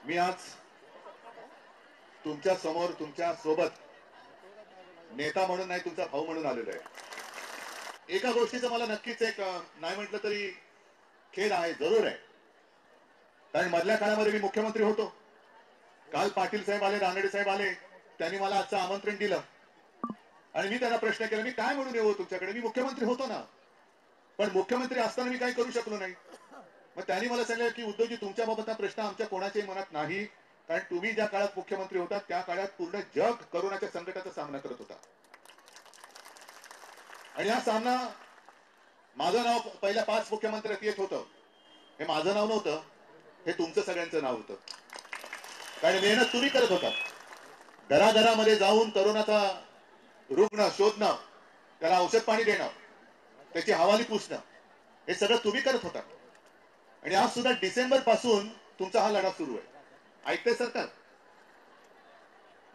मी आज तुमच्या समोर तुमच्या सोबत नेता म्हणून नाही, तुमचा भाऊ म्हणून आलेलो आहे. एका गोष्टीचं मला नक्कीच एक नाही म्हटलं तरी खेद आहे, जरूर आहे. कारण मधल्या काळामध्ये मी मुख्यमंत्री होतो. काल पाटील साहेब आले, रानडे साहेब आले, त्यांनी मला आजचं आमंत्रण दिलं आणि मी त्यांना प्रश्न केला, मी काय म्हणून येऊ तुमच्याकडे? मी मुख्यमंत्री होतो ना, पण मुख्यमंत्री असताना मी काही करू शकलो नाही. मग त्यांनी मला सांगितलं की उद्धवजी, तुमच्या बाबतचा प्रश्न आमच्या कोणाच्याही मनात नाही, कारण तुम्ही ज्या काळात मुख्यमंत्री होता त्या काळात पूर्ण जग कोरोनाच्या संकटाचा सामना करत होता. आणि हा सामना, माझं नाव पहिल्या 5 मुख्यमंत्र्यात येत होतं. हे माझं नाव नव्हतं, हे तुमचं सगळ्यांचं नाव होतं. कारण मेहनत तुम्ही करत होता. घराघरामध्ये जाऊन करोनाचा रुग्ण शोधणं, त्याला औषध पाणी देणं, त्याची हवाली पुसणं, हे सगळं तुम्ही करत होता. आणि आज सुद्धा डिसेंबर पासून तुमचा हा लढा सुरू आहे. ऐकतंय सरकार?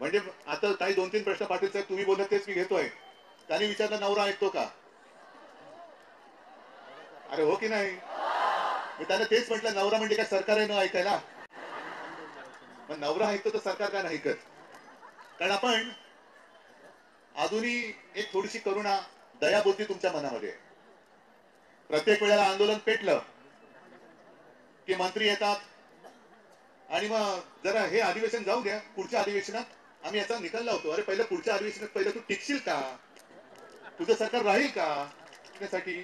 म्हणजे आता काही 2-3 प्रश्न पाटील साहेब तुम्ही बोलत तेच मी घेतोय. त्यांनी विचारलं, नवरा ऐकतो का? अरे हो की नाही? मी त्यांना तेच म्हटलं, नवरा म्हणजे काय सरकार आहे न ऐकायला? मग नवरा ऐकतो तर सरकार का नाही ऐकत? कारण आपण अजूनही एक थोडीशी करुणा, दयाबुद्धी तुमच्या मनामध्ये आहे. प्रत्येक वेळेला आंदोलन पेटलं की मंत्री येतात आणि मग जरा हे अधिवेशन जाऊ द्या, पुढच्या अधिवेशनात आम्ही याचा निकाल लावतो. अरे पहिलं पुढच्या अधिवेशनात पहिलं तू टिकशील का? तुझं सरकार राहील का? टिकण्यासाठी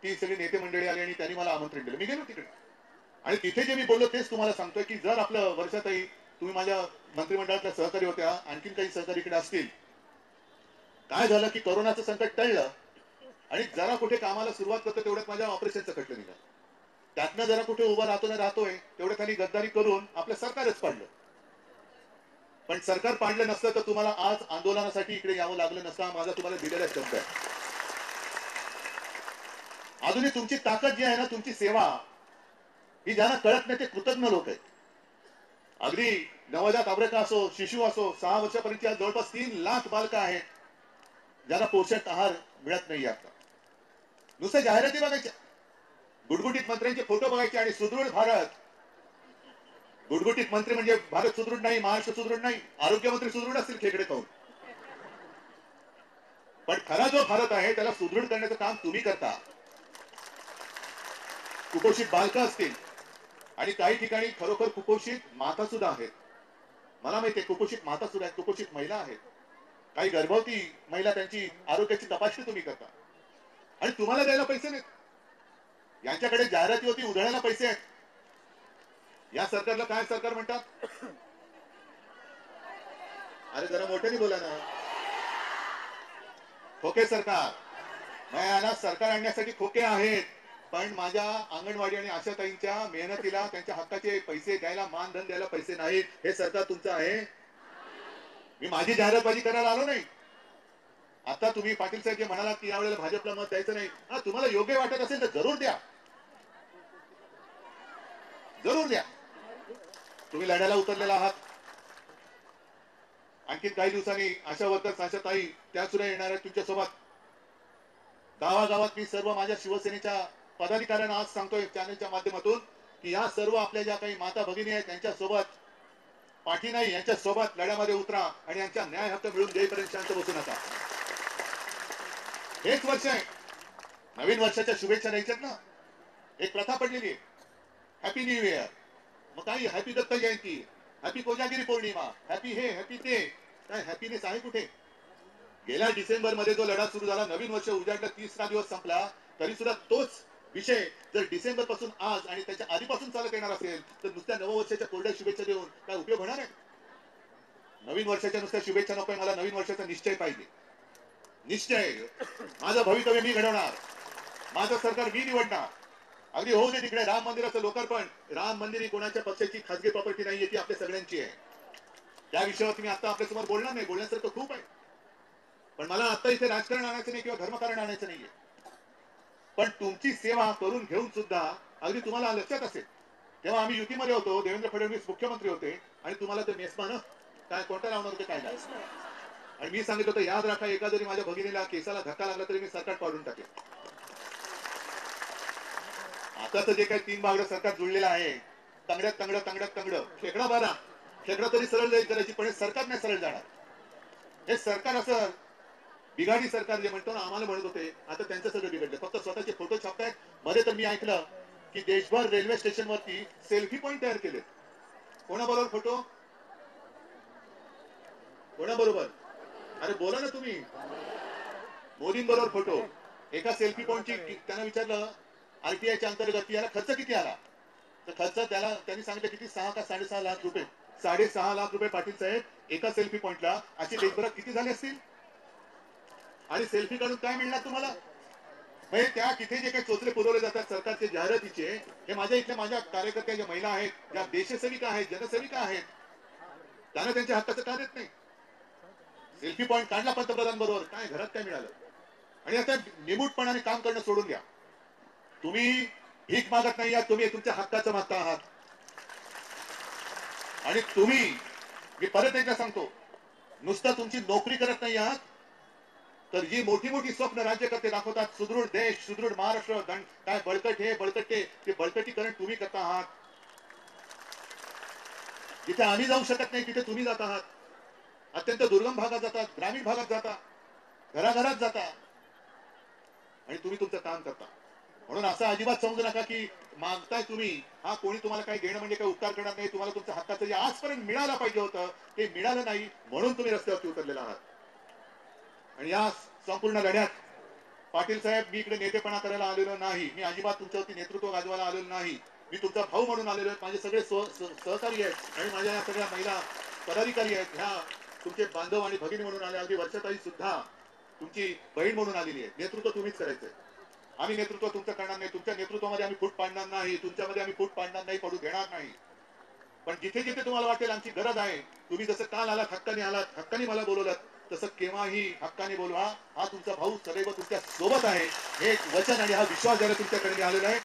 ती सगळी नेते मंडळी आली आणि त्यांनी मला आमंत्रण दिलं. मी गेलो तिकडे आणि तिथे जे मी बोललो तेच तुम्हाला सांगतोय की जर आपलं वर्षातही तुम्ही माझ्या मंत्रिमंडळातल्या सहकारी होत्या, आणखीन काही सहकारी इकडे असतील, काय झालं की कोरोनाचं संकट टळलं आणि जरा कुठे कामाला सुरुवात करतो तेवढ्यात माझ्या ऑपरेशनचं खटलं निघालं. त्यातनं जरा कुठे उभा राहतो ना राहतोय तेवढ्या खाली गद्दारी करून आपलं सरकारच पाडलं. पण सरकार पाडलं नसतं तर तुम्हाला आज आंदोलनासाठी इकडे यावं लागलं नसतं. हा माझा तुम्हाला दिलेला शब्द आहे. अजूनही तुमची ताकद जी आहे ना, तुमची सेवा, ही ज्यांना कळत नाही ते कृतज्ञ लोक आहेत. अगदी नवजात अब्रका असो, शिशु असो, 6 वर्षापर्यंत जवळपास 3 लाख बालकं आहेत ज्यांना पोषक आहार मिळत नाही. आता नुसत्या जाहिराती बघायच्या, गुटगुटीत मंत्र्यांचे फोटो बघायचे आणि सुदृढ भारत. गुटगुटीत मंत्री म्हणजे भारत सुदृढ नाही, महाराष्ट्र सुदृढ नाही, आरोग्यमंत्री सुदृढ असतील खेकडे खाऊन. पण खरा जो भारत आहे त्याला सुदृढ करण्याचं काम तुम्ही करता. कुपोषित बालकं असतील आणि काही ठिकाणी खरोखर कुपोषित माता सुद्धा आहेत. मला माहिती आहे कुपोषित माता सुद्धा आहेत, कुपोषित महिला आहेत. काही गर्भवती महिला, त्यांची आरोग्याची तपासणी तुम्ही करता आणि तुम्हाला द्यायला पैसे नाहीत. यांच्याकडे जाहिराती होती, उधळायला पैसे आहेत. या सरकारला काय सरकार म्हणतात? अरे जरा मोठ्याने बोला ना. खोके सरकार. मला सरकार आणण्यासाठी खोके आहेत, पण माझ्या अंगणवाडी आणि आशाताईंच्या मेहनतीला, त्यांच्या हक्काचे पैसे द्यायला, मानधन द्यायला पैसे नाहीत. हे सरकार तुमचं आहे. मी माझी जाहिरातबाजी करायला आलो नाही. आता तुम्ही पाटील साहेब जे म्हणालात की यावेळेला भाजपला मत द्यायचं नाही, हा तुम्हाला योग्य वाटत असेल तर जरूर द्या, जरूर द्या. तुम्ही लढ्याला उतरलेला आहात. आणखी काही दिवसांनी आशा वर्कर्स, आशाताई त्या सुद्धा येणार आहेत तुमच्यासोबत. गावागावात मी सर्व माझ्या शिवसेनेच्या पदाधिकाऱ्यांना आज सांगतोय चॅनलच्या माध्यमातून की या सर्व आपल्या ज्या काही माता भगिनी आहेत त्यांच्यासोबत पाठी नाही, यांच्या सोबत लढ्यामध्ये उतरा आणि यांच्या न्याय हक्क मिळून देईपर्यंत शांत बसू नका. हेच वर्ष आहे. नवीन वर्षाच्या शुभेच्छा द्यायच्यात ना. एक प्रथा पडलेली आहे, हॅपी न्यू इयर. मग काही हॅपी दत्त जयंती, हॅपी कोजागिरी पौर्णिमा, हॅपी हे हॅपी ते, काय हॅपीनेस आहे कुठे? गेल्या डिसेंबर मध्ये जो लढा सुरू झाला, नवीन वर्ष उजाडला, 30रा दिवस संपला, तरी सुद्धा तोच विषय जर डिसेंबर पासून आज आणि त्याच्या आधीपासून चालत येणार असेल तर नुसत्या नववर्षाच्या कोरड्या शुभेच्छा देऊन काय उपयोग होणार आहे? नवीन वर्षाच्या नुसत्या शुभेच्छा नको, मला नवीन वर्षाचा निश्चय पाहिजे. निश्चय, माझं भवितव्य मी घडवणार, माझं सरकार मी निवडणार. अगदी होऊ दे तिकडे राम मंदिराचं लोकार्पण. राम मंदिर ही कोणाच्या पक्षाची खासगी प्रॉपर्टी नाहीये, ती आपल्या सगळ्यांची आहे. त्या विषयावर मी आता आपल्यासमोर बोलणार नाही, बोलण्यासारखं खूप आहे. पण मला आता इथे राजकारण आणायचं नाही किंवा धर्मकारण आणायचं नाहीये. पण तुमची सेवा करून घेऊन सुद्धा अगदी तुम्हाला लक्षात असेल तेव्हा आम्ही युतीमध्ये होतो, देवेंद्र फडणवीस मुख्यमंत्री होते आणि तुम्हाला ते मेसमान काय कोणता लावणार होते काय नाही. आणि मी सांगितलं होतं याद राखा, एका जरी माझ्या भगिनीला केसाला धक्का लागला तरी मी सरकार पाडून टाकेल. आताच जे काही 3 बागडं सरकार जुळलेलं आहे तंगड खेकडा बारा खेकडा तरी सरळ जाईल करायची, पण हे सरकार नाही सरळ जाणार. हे सरकार असं बिघाडी सरकार जे म्हणतो ना, आम्हाला म्हणत होते, आता त्यांचं सगळं बिघडलं. फक्त स्वतःचे फोटो छापतायत. मध्ये तर मी ऐकलं की देशभर रेल्वे स्टेशनवरती सेल्फी पॉइंट तयार केले. कोणाबरोबर फोटो? कोणाबरोबर? अरे बोला ना तुम्ही. मोदींबरोबर फोटो. एका सेल्फी पॉइंटची त्यांना विचारलं आरटीआयच्या अंतर्गत याला खर्च किती आला, तर खर्च त्याला त्यांनी सांगितलं किती, 6 का 6.5 लाख रुपये. 6.5 लाख रुपये पाटील साहेब एका सेल्फी पॉइंटला. अशी देशभरात किती झाले असतील? आणि सेल्फी काढून काय मिळणार तुम्हाला? म्हणजे त्या तिथे जे काही चोचले पुरवले जातात सरकारचे जाहिरातीचे, हे माझ्या कार्यकर्त्या ज्या महिला आहेत, ज्या देशसेविका आहेत, जनसेविका आहेत, त्यांना त्यांच्या हक्काचं काय देत नाही. सेल्फी पॉइंट काढला पंतप्रधान बरोबर, काय घरात काय मिळालं? आणि आता निमूटपणाने काम करणं सोडून द्या. तुम्ही भीक मागत नाही आहात, तुम्ही तुमच्या हक्काचं मागता आहात. आणि तुम्ही, मी परत एकदा सांगतो, नुसतं तुमची नोकरी करत नाही आहात, तर जी मोठी मोठी स्वप्न राज्यकर्ते दाखवतात, सुदृढ देश, सुदृढ महाराष्ट्र, काय बळकट हे बळकट ते बळकटीकरण तुम्ही करता आहात. जिथे आम्ही जाऊ शकत नाही तिथे तुम्ही जात आहात. अत्यंत दुर्गम भागात जातात, ग्रामीण भागात जाता, घराघरात जाता, आणि तुम्ही तुमचं काम करता. म्हणून असं अजिबात समजू नका की मागताय तुम्ही, हा कोणी तुम्हाला काही देणं म्हणजे काही उपकार करणार नाही. तुम्हाला तुमच्या हक्काचं जे आजपर्यंत मिळायला पाहिजे होतं ते मिळालं नाही, म्हणून तुम्ही रस्त्यावरती उतरलेला आहात. आणि या संपूर्ण लढ्यात पाटील साहेब, मी इकडे नेतेपणा करायला आलेलो नाही. मी अजिबात तुमच्यावरती नेतृत्व गाजवायला आलेलो नाही. मी तुमचा भाऊ म्हणून आलेलो आहे. माझे सगळे सहकारी आहेत आणि माझ्या या सगळ्या महिला पदाधिकारी आहेत, ह्या तुमचे बांधव आणि भगिनी म्हणून आले. अगदी वर्षाताई सुद्धा तुमची बहीण म्हणून आलेली आहे. नेतृत्व तुम्हीच करायचंय. आम्ही नेतृत्व तुमचं करणार नाही. तुमच्या नेतृत्वामध्ये आम्ही फूट पाडणार नाही, तुमच्यामध्ये आम्ही फूट पाडणार नाही, पडू देणार नाही. पण जिथे जिथे तुम्हाला वाटेल आमची गरज आहे, तुम्ही जसं काल आलात, हक्काने मला बोलवलं, तसं केव्हाही हक्काने बोलवा. हा तुमचा भाऊ सदैव तुमच्या सोबत आहे, हे वचन आणि हा विश्वास द्यायला तुमच्याकडे आलेला आहे.